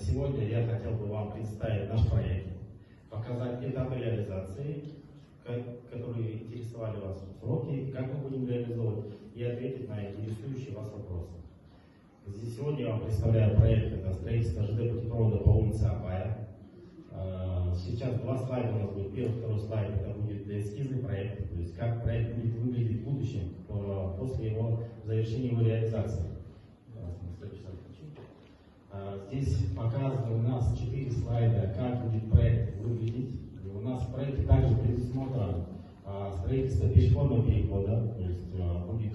Сегодня я хотел бы вам представить наш проект, показать этапы реализации, которые интересовали вас, сроки, как мы будем реализовывать, и ответить на интересующие вас вопросы. Здесь сегодня я вам представляю проект, это строительство ЖД путепровода по улице Апая. Сейчас два слайда у нас будет. Первый, второй слайд, это будет эскизный проект, то есть как проект будет выглядеть в будущем, после его завершения его реализации. Здесь показано у нас 4 слайда, как будет проект выглядеть. У нас в проекте также предусмотрено строительство пешеходного перехода, то есть будет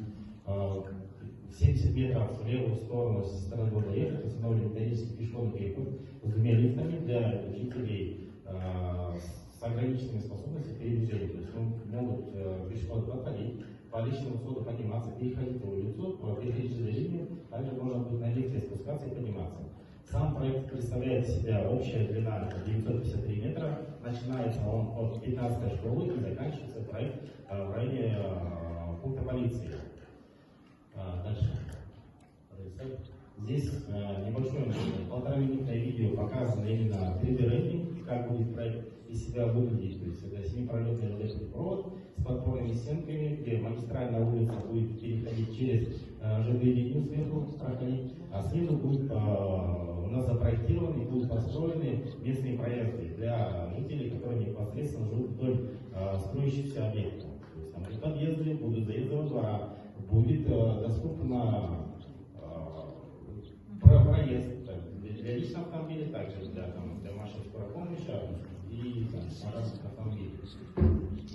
70 метров в левую сторону со стороны города ехать, установлен металлический пешеходный переход с двумя лифтами для жителей с ограниченными способностями передвижения. То есть могут пешеходы подходить, по личному входу подниматься, переходить улицу, переходить через линию, также можно будет на лифте спускаться и подниматься. Сам проект представляет из себя общая длина 953 метра, начинается он от 15-й школы и заканчивается проект в районе пункта полиции. Дальше. Здесь небольшое 1,5-минутное видео показано именно 3D-рендинг, как будет проект из себя выглядеть. То есть это 7-пролетный ЖД-путепровод с подпорными стенками, где магистральная улица будет переходить через ЖД-линию сверху, проходить, а снизу будет у нас запроектированы и будут построены местные проезды для жителей, которые непосредственно живут вдоль строящихся объектов. То есть там будут подъезды, будут заезды во двора, будет доступно проезд для личных автомобилей, также для машин скорой помощи и разных автомобилей.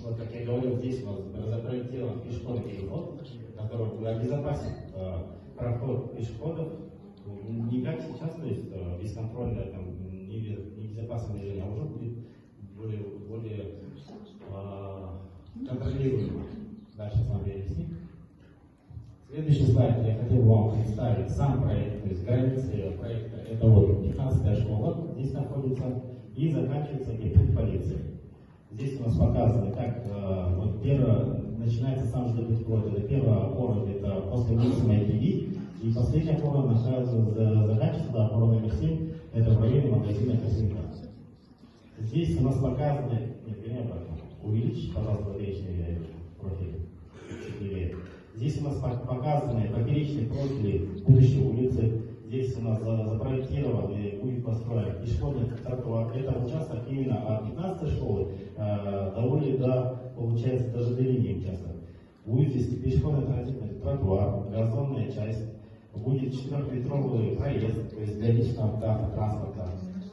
Вот, как я говорил, здесь у нас запроектирован пешеходный переход, который обезопасит проход пешеходов не как сейчас, то есть бесконтрольное, небезопасное движение, а уже будет более контролируемо. Дальше смотрели с ним. Следующий слайд я хотел вам представить сам проект, то есть границы проекта. Это вот 15-я школа здесь находится и заканчивается пункт полиции. Здесь у нас показано, как вот начинается сам ЖД-путепровод. Это первая опора, это после улицы Майкиди, и последняя опора заканчивается до опора номер 7, это в районе магазина Косинка. Здесь у нас показаны, увеличить, пожалуйста, поперечный профиль. Здесь у нас показаны поперечные профили будущей улицы. Здесь у нас запроектирован и будет построен пешеходный тротуар. Это участок именно от 15-й школы получается, даже до линии участок. Будет здесь пешеходный транзитный тротуар, газонная часть, будет 4-метровый проезд, то есть для личного автотранспорта.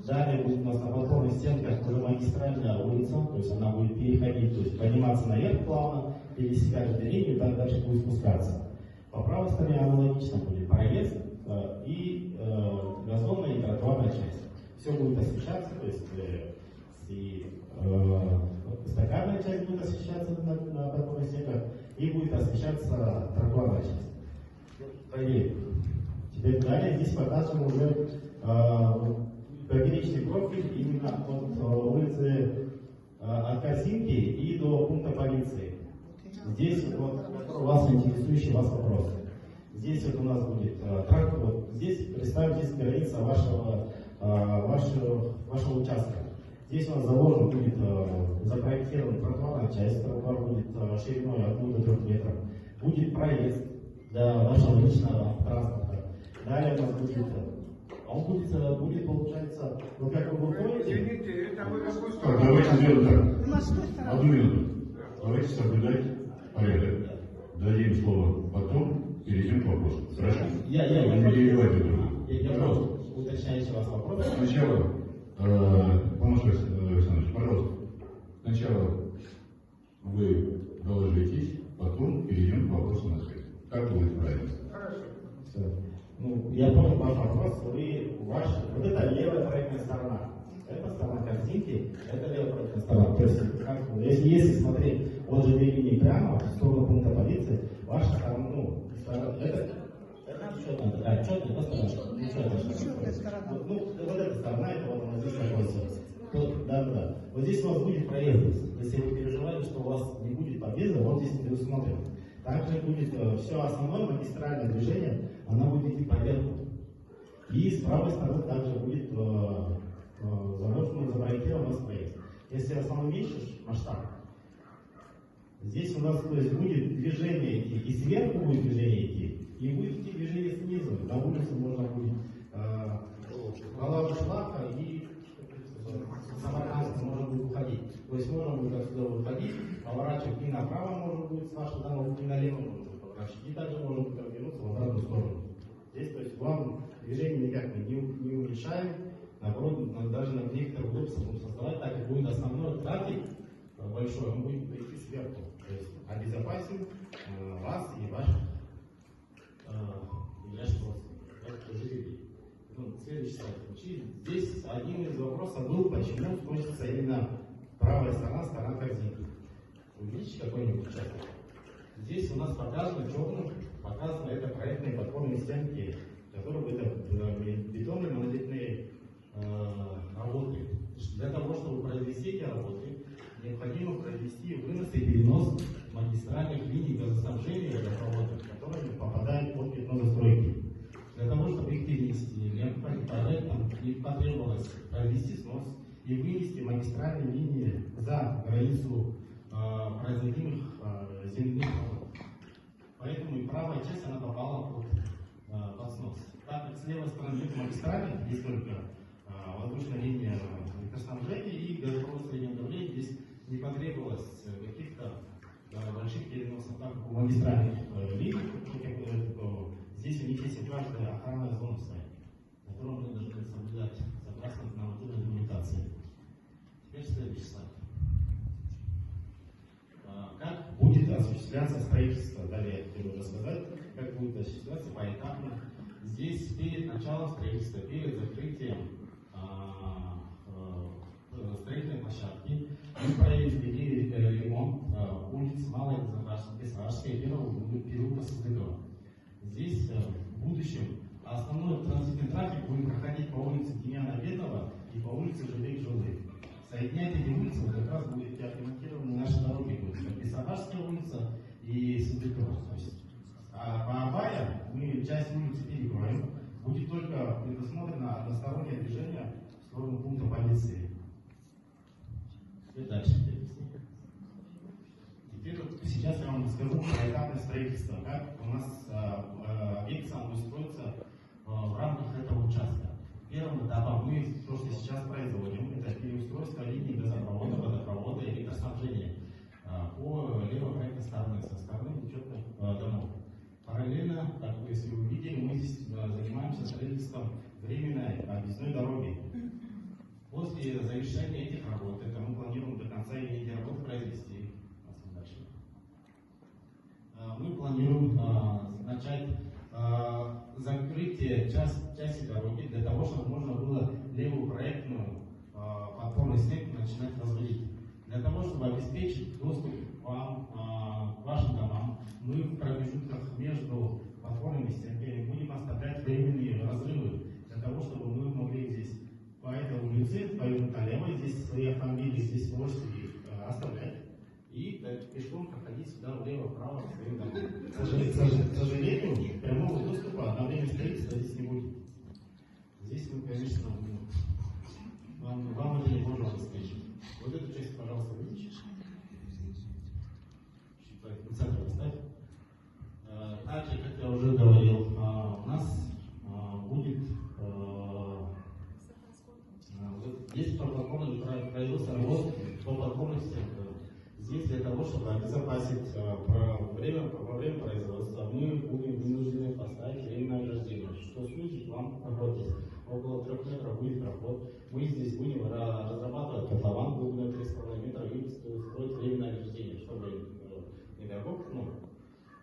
Далее будет у нас на подпорных стенках уже магистральная улица, то есть она будет переходить, то есть подниматься наверх плавно, пересекать линию, так дальше будет спускаться. По правой стороне аналогично будет проезд и газонная и тротуарная часть. Все будет освещаться, то есть и стаканная часть будет освещаться на подпорных стенках и будет освещаться тротуарная часть. Теперь далее здесь показываем уже поперечный профиль именно от улицы от Косинки и до пункта полиции. Здесь вот у вас интересующий вас вопрос. Здесь вот у нас будет вот здесь представим здесь граница вашего участка. Здесь у нас заложен будет запроектирована тротуарная часть, тротуар будет шириной от 2 до 3 метров. Будет проезд для вашего личного транспорта. Далее у нас будет получается, вот как вы выходите. Извините, это вы какой стороны? Так, давайте сделаем так. Одну минуту. Давайте соблюдать порядок. Дадим слово потом, перейдем к вопросу. Хорошо? Я просто уточняющий вас вопрос. Сначала, Помощник Александрович, пожалуйста. Сначала вы доложитесь, потом перейдем к вопросу на свет. Как будет правильно? Хорошо. Все. Я понял ваш вопрос. Вот это левая проектная сторона. Это сторона картинки, это левая проектная сторона. То есть, если смотреть от ЖД линии прямо в сторону пункта полиции, ваша сторона, это четная сторона. Вот эта сторона, это вот она здесь находится. Да. Вот здесь у вас будет проезд. Если вы переживаете, что у вас не будет подъезда, вот здесь предусмотрено. Также будет все основное магистральное движение, оно будет идти по верху. И с правой стороны также будет запроектирован у нас проект. Если основной масштаб, здесь у нас, то есть, будет движение идти, и сверху будет движение идти, и будет идти движение снизу. На улице можно будет голова шлака и самокатно можно будет уходить. То есть можно будет отсюда выходить, поворачивать и направо можно будет с вашего дома, и налево можно будет поворачивать. И также можно будет развернуться в обратную сторону. Здесь, то есть, вам движение никак мы не уменьшаем, наоборот, даже на некоторых удобствах будем создавать, так как будет основной трафик большой, он будет идти сверху. То есть обезопасим вас и ваших жителей. Следующий слайд. Здесь один из вопросов был, почему сносится именно правая сторона корзинки. Вы видите какой-нибудь участок? Здесь у нас показано черным, показано это проектные подпорные стенки, которые это бетонные монолитные работы. Для того, чтобы произвести эти работы, необходимо произвести вынос и перенос магистральных линий газоснабжения водопроводов, которые попадают под пятно застройки. Для того, чтобы их перенести, им потребовалось провести снос и вынести магистральные линии за границу производимых земляных работ. Поэтому и правая часть она попала под снос. Так как с левой стороны нет магистрали, здесь только воздушная линия газоснабжения и газопровод среднего давления, здесь не потребовалось каких-то больших переносов, так как у магистральных линий, здесь у них есть каждая охранная зона своя, которую мы должны соблюдать согласно нормативной документации. Теперь следующий слайд. Как будет осуществляться строительство? Далее я хотел рассказать, как будет осуществляться поэтапно. Здесь перед началом строительства, перед закрытием строительной площадки мы провели ремонт улиц Малой Бессарабской и первого переулка Сыздыкова. Здесь в будущем основной транзитный трафик будет проходить по улице Демьяна Бедного и по улице Жилых. Соединять эти улицы вот как раз будет отремонтированы наши дороги, будет Бессарабская улица и Сыздыкова. А по Абая мы часть улицы перекроем, будет только предусмотрено одностороннее движение в сторону пункта полиции. И дальше. Теперь вот сейчас я вам расскажу про этапное строительство, как у нас объект сам будет строиться в рамках этого участка. Первым этапом мы то, что сейчас производим, это переустройство линий газопровода, водопровода и электроснабжения по левой проектной стороне, со стороны учетных домов. Параллельно, как вы, если вы видели, мы здесь занимаемся строительством временной объездной дороги. После завершения этих работ, это мы планируем до конца июня эти работы произвести. Мы планируем начать закрытие части дороги для того, чтобы можно было левую проектную подпорную стенку начинать возводить. Для того, чтобы обеспечить доступ к вам, к вашим домам, мы в промежутках между подпорными стенками будем оставлять временные разрывы, для того, чтобы мы могли здесь по этой улице, повернуть налево, здесь свои автомобили, здесь площади оставлять и пешком проходить сюда влево-вправо к своим домам. К сожалению, прямого доступа на время строительства здесь не будет. Здесь мы, конечно, вам это не можем обеспечить. Вот эту часть, пожалуйста, вытащите. В центр поставь. Также, как я уже говорил, у нас будет есть подпорный производство работ по подпорным стенкам. Здесь для того, чтобы обезопасить во время производства, мы будем вынуждены поставить временное ограждение, что снизит вам проход здесь. Около 3 метров будет проход. Мы здесь будем разрабатывать котлован глубиной 3,5 метра и строить временное ограждение, чтобы не дай бог,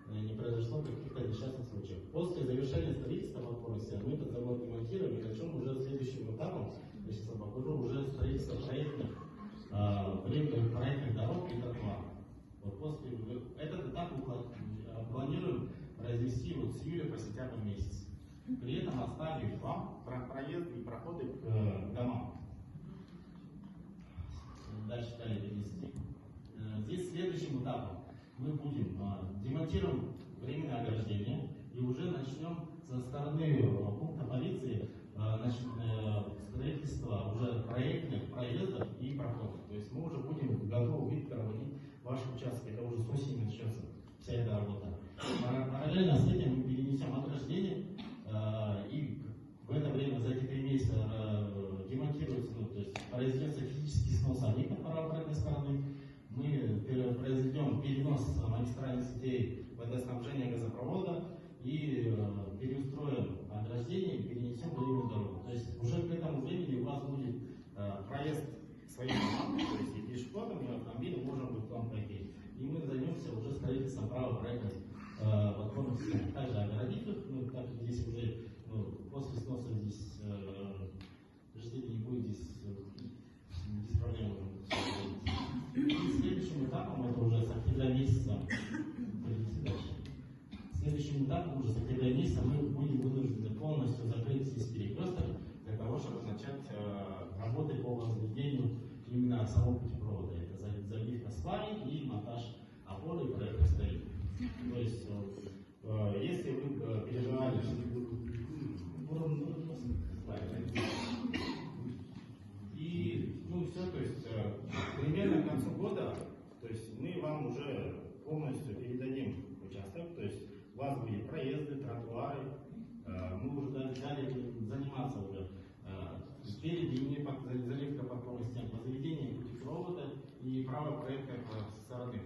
не произошло каких-то несчастных случаев. После завершения строительства подпорной стены мы этот завод демонтируем и начнем уже следующим этапом, я сейчас вам покажу, уже строительство проектных дорог и тротуаров. Вот после этот этап мы планируем произвести вот с июля по сентябрь месяц. При этом оставив вам проезды и проходы к домам. Дальше далее перенести. Здесь следующим этапом мы будем демонтируем временное ограждение и уже начнем со стороны пункта полиции строительство уже проектных проездов и проходов. То есть мы уже будем готовы вид проводить ваши участки. Это уже с осени начнется вся эта работа. Параллельно с этим мы перенесем ограждение, и в это время за эти 3 месяца демонтируется, то есть произведется физический снос объекта правообратной стороны. Мы произведем перенос магистральных сетей водоснабжения газопровода и переустроим ограждение и перенесем боевую дорогу. То есть уже к этому времени у вас будет проезд своим домам, то есть и пешеходом, и автомобилем можно будет вам пройти. И мы займемся уже строительством правообратной подпорных систем. Также огородить их, так как здесь уже после сноса здесь жителей не будет, здесь без проблем. И следующим этапом, это уже с октября месяца, следующим этапом уже с октября месяца мы будем вынуждены полностью закрыть здесь перекресток для того, чтобы начать работы по возведению именно самого путепровода. Это забивка сваи и монтаж опоры и проектных строений. То есть, если вы переживали, и все, то есть примерно к концу года, то есть мы вам уже полностью передадим участок, то есть у вас будут проезды, тротуары, мы уже дали заниматься уже спереди заливка подпорных стен, возведение путепровода и право проекта со стороны.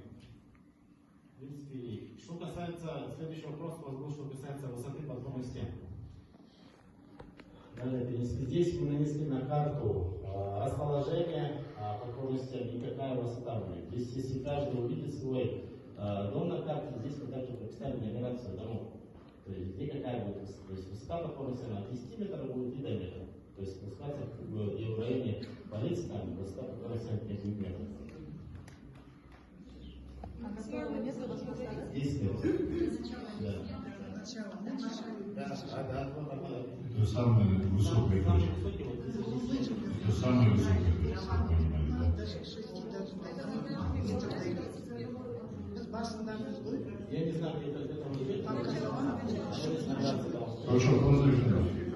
В принципе, что касается, следующий вопрос у вас был, что касается высоты подпорных стен. Здесь мы нанесли на карту расположение подпорных стен и какая высота будет. Здесь, если каждый увидит свой дом на карте, здесь мы также представим нумерацию домов. То есть где какая будет высота. То есть высота подпорной стены от 10 метров будет и до метра. То есть спускаться и в районе полиции там высота подпорной стены 5 метров. А какое место у вас поставили? 10 метров. Да. Это самая высокая точка. Это самая высокая точка. Я не знаю, где это будет. Хорошо, кто завершил?